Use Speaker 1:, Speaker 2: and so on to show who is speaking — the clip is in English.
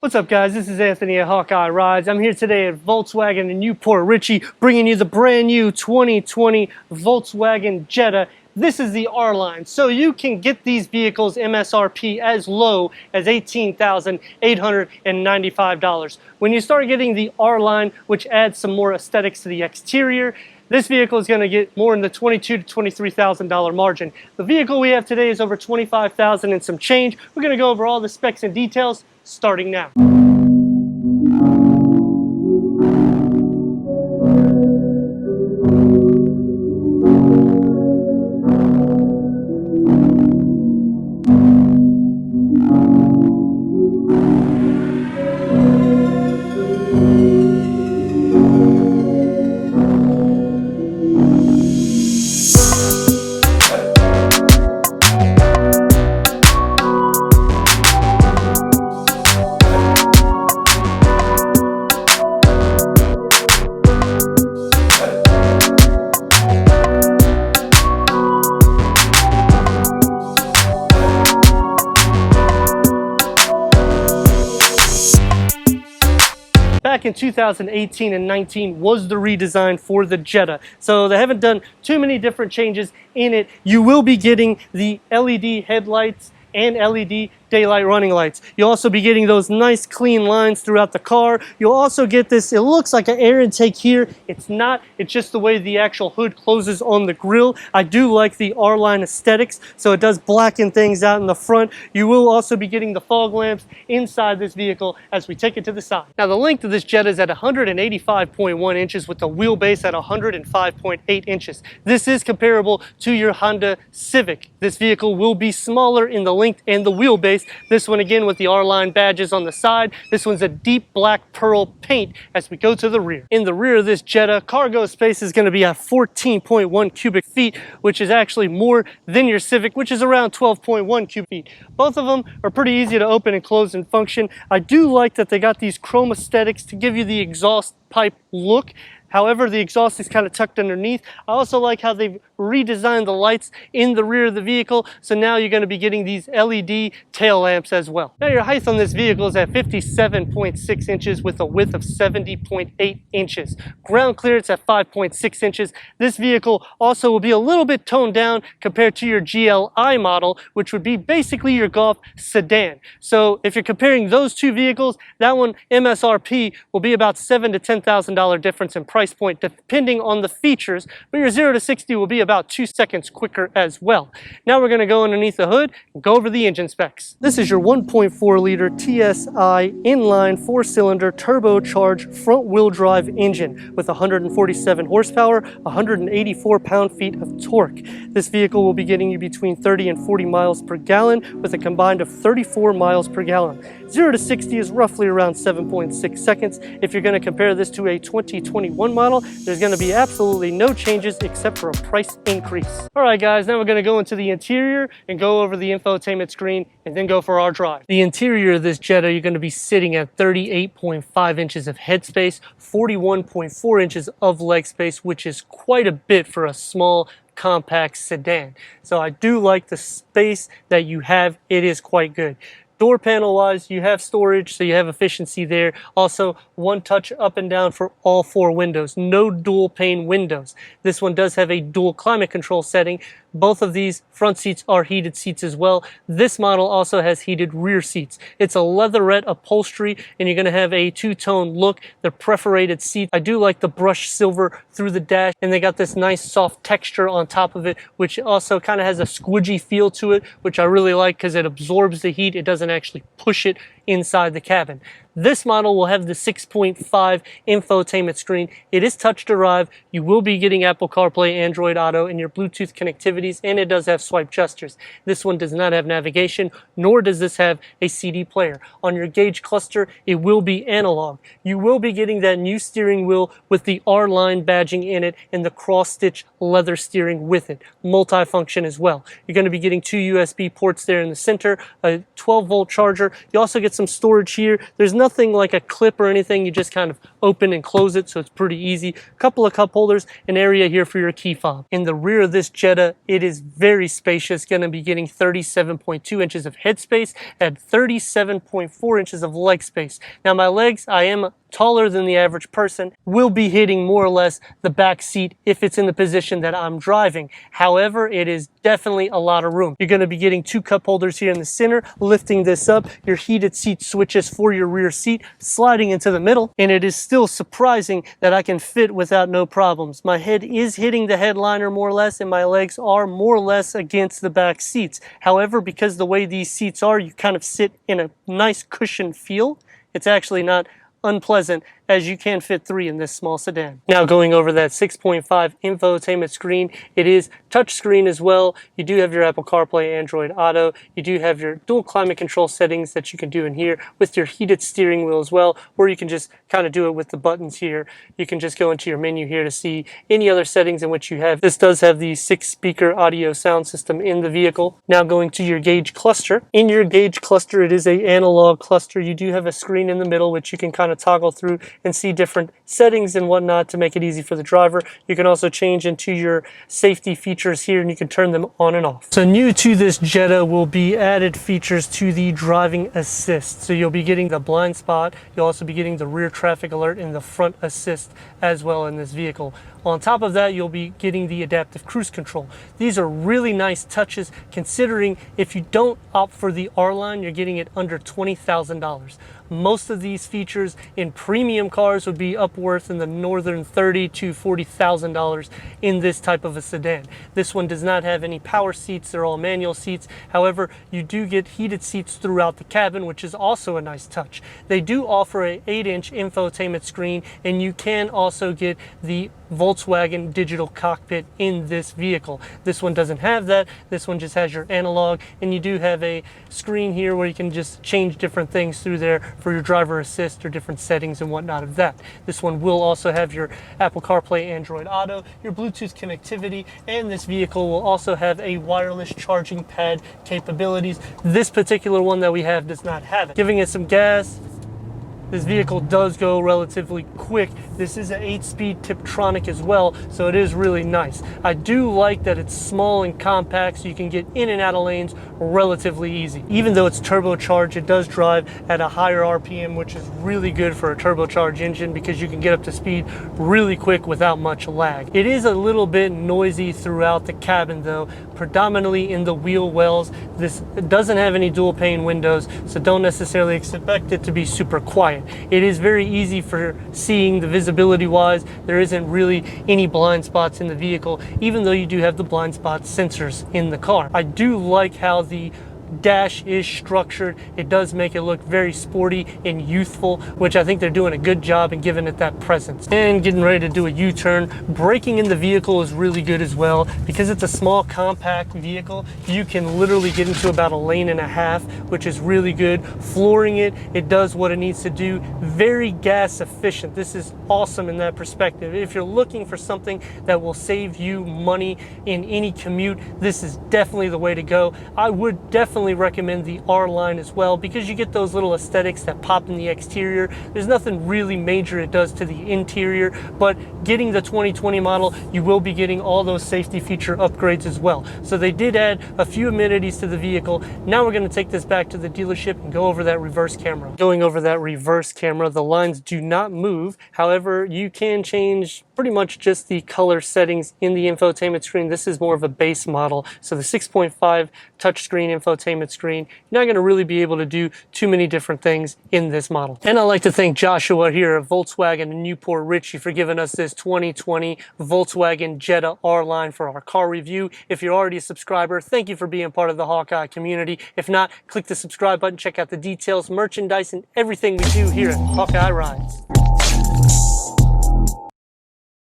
Speaker 1: What's up, guys? This is Anthony at Hawkeye Rides. I'm here today at Volkswagen in Newport Richey, bringing you the brand new 2020 Volkswagen Jetta. This is the R-Line, so you can get these vehicles MSRP as low as $18,895. When you start getting the R-Line, which adds some more aesthetics to the exterior, this vehicle is going to get more in the $22,000 to $23,000 margin. The vehicle we have today is over $25,000 and some change. We're going to go over all the specs and details starting now. Back in 2018 and 19 was the redesign for the Jetta. So they haven't done too many different changes in it. You will be getting the LED headlights and LED daylight running lights. You'll also be getting those nice clean lines throughout the car. You'll also get this, it looks like an air intake here. It's not, it's just the way the actual hood closes on the grille. I do like the R-Line aesthetics, so it does blacken things out in the front. You will also be getting the fog lamps inside this vehicle as we take it to the side. Now the length of this Jetta is at 185.1 inches with the wheelbase at 105.8 inches. This is comparable to your Honda Civic. This vehicle will be smaller in the length and the wheelbase. This one again with the R-Line badges on the side. This one's a deep black pearl paint as we go to the rear. In the rear of this Jetta, cargo space is going to be at 14.1 cubic feet, which is actually more than your Civic, which is around 12.1 cubic feet. Both of them are pretty easy to open and close and function. I do like that they got these chrome aesthetics to give you the exhaust pipe look. However, the exhaust is kind of tucked underneath. I also like how they've redesigned the lights in the rear of the vehicle. So now you're going to be getting these LED tail lamps as well. Now your height on this vehicle is at 57.6 inches with a width of 70.8 inches. Ground clearance at 5.6 inches. This vehicle also will be a little bit toned down compared to your GLI model, which would be basically your Golf sedan. So if you're comparing those two vehicles, that one MSRP will be about $7,000 to $10,000 difference in price point depending on the features, but your 0 to 60 will be about 2 seconds quicker as well. Now we're going to go underneath the hood and go over the engine specs. This is your 1.4 liter TSI inline 4-cylinder turbocharged front wheel drive engine with 147 horsepower, 184 pound-feet of torque. This vehicle will be getting you between 30 and 40 miles per gallon with a combined of 34 miles per gallon. 0 to 60 is roughly around 7.6 seconds. If you're going to compare this to a 2021 model, there's going to be absolutely no changes except for a price increase. All right, guys, now we're going to go into the interior and go over the infotainment screen and then go for our drive. The interior of this Jetta, you're going to be sitting at 38.5 inches of headspace, 41.4 inches of leg space, which is quite a bit for a small compact sedan. So I do like the space that you have. It is quite good. Door panel wise, you have storage, so you have efficiency there. Also, one touch up and down for all 4 windows. No dual pane windows. This one does have a dual climate control setting. Both of these front seats are heated seats as well. This model also has heated rear seats. It's a leatherette upholstery, and you're going to have a two-tone look. They're perforated seats. I do like the brushed silver through the dash, and they got this nice soft texture on top of it, which also kind of has a squidgy feel to it, which I really like because it absorbs the heat. It doesn't actually push it inside the cabin. This model will have the 6.5 infotainment screen. It is touch derived. You will be getting Apple CarPlay, Android Auto, and your Bluetooth connectivities, and it does have swipe gestures. This one does not have navigation, nor does this have a CD player. On your gauge cluster, it will be analog. You will be getting that new steering wheel with the R-Line badging in it and the cross-stitch leather steering with it. Multi-function as well. You're going to be getting 2 USB ports there in the center, a 12-volt charger. You also get some storage here. There's nothing like a clip or anything. You just kind of open and close it, so it's pretty easy. A couple of cup holders, an area here for your key fob. In the rear of this Jetta, it is very spacious, going to be getting 37.2 inches of headspace and 37.4 inches of leg space. Now my legs, I am taller than the average person, will be hitting more or less the back seat if it's in the position that I'm driving. However, it is definitely a lot of room. You're going to be getting two cup holders here in the center, lifting this up, your heated seat switches for your rear seat, sliding into the middle, and it is still surprising that I can fit without no problems. My head is hitting the headliner more or less, and my legs are more or less against the back seats. However, because the way these seats are, you kind of sit in a nice cushioned feel. It's actually not unpleasant, as you can fit three in this small sedan. Now going over that 6.5 infotainment screen, it is touch screen as well. You do have your Apple CarPlay, Android Auto. You do have your dual climate control settings that you can do in here with your heated steering wheel as well, or you can just kind of do it with the buttons here. You can just go into your menu here to see any other settings in which you have. This does have the 6-speaker audio sound system in the vehicle. Now going to your gauge cluster. In your gauge cluster, it is an analog cluster. You do have a screen in the middle which you can kind of toggle through and see different settings and whatnot to make it easy for the driver. You can also change into your safety features here, and you can turn them on and off. So new to this Jetta will be added features to the driving assist. So you'll be getting the blind spot. You'll also be getting the rear traffic alert and the front assist as well in this vehicle. On top of that, you'll be getting the adaptive cruise control. These are really nice touches, considering if you don't opt for the R-Line, you're getting it under $20,000. Most of these features in premium cars would be upwards in the northern $30,000 to $40,000 in this type of a sedan. This one does not have any power seats. They're all manual seats. However, you do get heated seats throughout the cabin, which is also a nice touch. They do offer an 8-inch infotainment screen, and you can also get the Volkswagen digital cockpit in this vehicle. This one doesn't have that. This one just has your analog, and you do have a screen here where you can just change different things through there for your driver assist or different settings and whatnot of that. This one will also have your Apple CarPlay, Android Auto, your Bluetooth connectivity, and this vehicle will also have a wireless charging pad capabilities. This particular one that we have does not have it. Giving it some gas, this vehicle does go relatively quick. This is an 8-speed Tiptronic as well, so it is really nice. I do like that it's small and compact, so you can get in and out of lanes relatively easy. Even though it's turbocharged, it does drive at a higher RPM, which is really good for a turbocharged engine because you can get up to speed really quick without much lag. It is a little bit noisy throughout the cabin though, predominantly in the wheel wells. This doesn't have any dual pane windows, so don't necessarily expect it to be super quiet. It is very easy for seeing the visibility wise. There isn't really any blind spots in the vehicle, even though you do have the blind spot sensors in the car. I do like how the dash is structured. It does make it look very sporty and youthful, which I think they're doing a good job in giving it that presence. And getting ready to do a U-turn. Braking in the vehicle is really good as well. Because it's a small compact vehicle, you can literally get into about 1.5 lanes, which is really good. Flooring it, it does what it needs to do. Very gas efficient. This is awesome in that perspective. If you're looking for something that will save you money in any commute, this is definitely the way to go. I would definitely recommend the R-Line as well, because you get those little aesthetics that pop in the exterior. There's nothing really major it does to the interior, but getting the 2020 model, you will be getting all those safety feature upgrades as well. So they did add a few amenities to the vehicle. Now we're going to take this back to the dealership and go over that reverse camera. Going over that reverse camera, the lines do not move. However, you can change pretty much just the color settings in the infotainment screen. This is more of a base model. So the 6.5 touchscreen infotainment screen, you're not going to really be able to do too many different things in this model. And I'd like to thank Joshua here at Volkswagen in Newport Richey for giving us this 2020 Volkswagen Jetta R-Line for our car review. If you're already a subscriber, thank you for being part of the Hawkeye community. If not, click the subscribe button, check out the details, merchandise, and everything we do here at Hawkeye Rides.